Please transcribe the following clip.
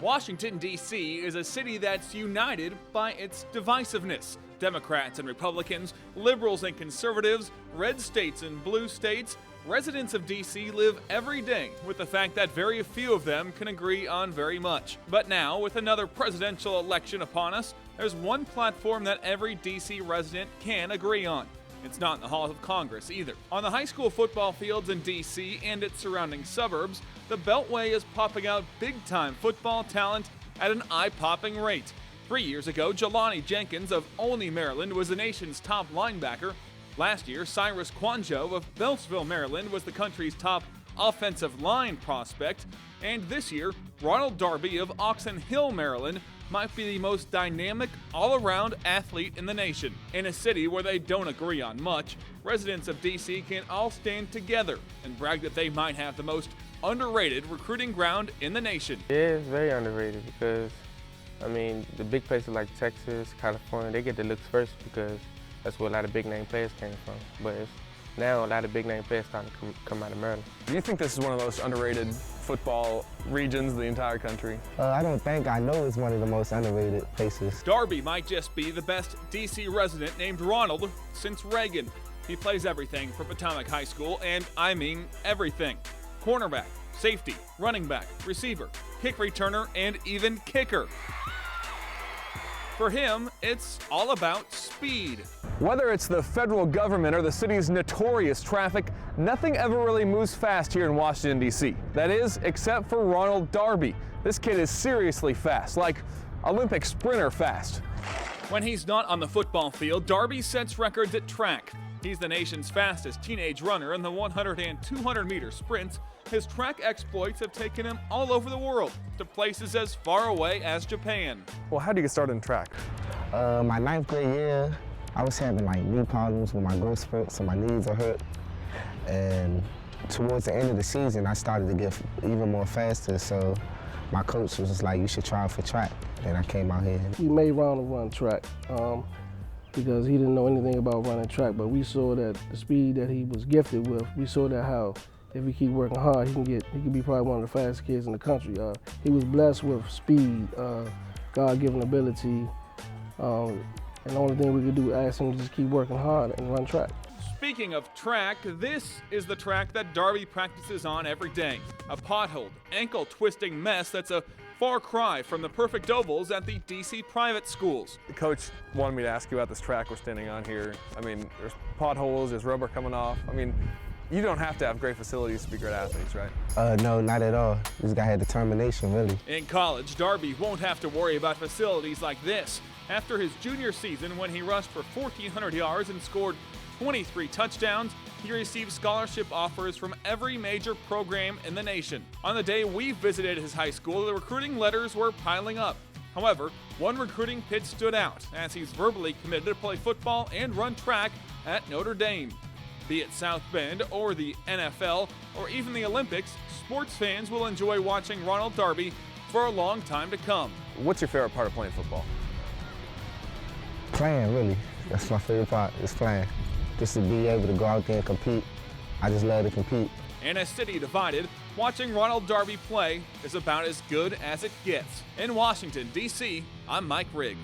Washington, D.C. is a city that's united by its divisiveness. Democrats and Republicans, liberals and conservatives, red states and blue states. Residents of D.C. live every day with the fact that very few of them can agree on very much. But now, with another presidential election upon us, there's one platform that every D.C. resident can agree on. It's not in the halls of Congress either. On the high school football fields in D.C. and its surrounding suburbs, the Beltway is popping out big-time football talent at an eye-popping rate. 3 years ago, Jelani Jenkins of Olney, Maryland was the nation's top linebacker. Last year, Cyrus Kwanjo of Beltsville, Maryland was the country's top offensive line prospect. And this year, Ronald Darby of Oxon Hill, Maryland might be the most dynamic all-around athlete in the nation. In a city where they don't agree on much, residents of D.C. can all stand together and brag that they might have the most underrated recruiting ground in the nation. Yeah, it's very underrated because, the big places like Texas, California, they get the looks first because that's where a lot of big-name players came from. But now a lot of big-name players starting to come out of Maryland. Do you think this is one of the most underrated football regions in the entire country? I don't think. I know it's one of the most underrated places. Darby might just be the best D.C. resident named Ronald since Reagan. He plays everything for Potomoc High School, and I mean everything. Cornerback, safety, running back, receiver, kick returner, and even kicker. For him, it's all about speed. Whether it's the federal government or the city's notorious traffic, nothing ever really moves fast here in Washington, D.C. That is, except for Ronald Darby. This kid is seriously fast, like Olympic sprinter fast. When he's not on the football field, Darby sets records at track. He's the nation's fastest teenage runner in the 100 and 200-meter sprints. His track exploits have taken him all over the world, to places as far away as Japan. Well, how do you get started in track? My 9th grade year, I was having knee problems with my growth spurt, so my knees are hurt. And towards the end of the season, I started to get even more faster, so my coach was just like, you should try for track. And I came out here. We made Ronald run track because he didn't know anything about running track, but we saw that the speed that he was gifted with, we saw that how if he keep working hard, he can be probably one of the fastest kids in the country. He was blessed with speed, God-given ability, and the only thing we could do is ask him to just keep working hard and run track. Speaking of track, this is the track that Darby practices on every day. A potholed, ankle-twisting mess that's a far cry from the perfect ovals at the D.C. private schools. The coach wanted me to ask you about this track we're standing on here. There's potholes, there's rubber coming off. You don't have to have great facilities to be great athletes, right? No, not at all. This guy had determination, really. In college, Darby won't have to worry about facilities like this. After his junior season, when he rushed for 1,400 yards and scored 23 touchdowns, he received scholarship offers from every major program in the nation. On the day we visited his high school, the recruiting letters were piling up. However, one recruiting pitch stood out, as he's verbally committed to play football and run track at Notre Dame. Be it South Bend or the NFL or even the Olympics, sports fans will enjoy watching Ronald Darby for a long time to come. What's your favorite part of playing football? Playing, really. That's my favorite part, is playing. Just to be able to go out there and compete. I just love to compete. In a city divided, watching Ronald Darby play is about as good as it gets. In Washington, D.C., I'm Mike Rigg.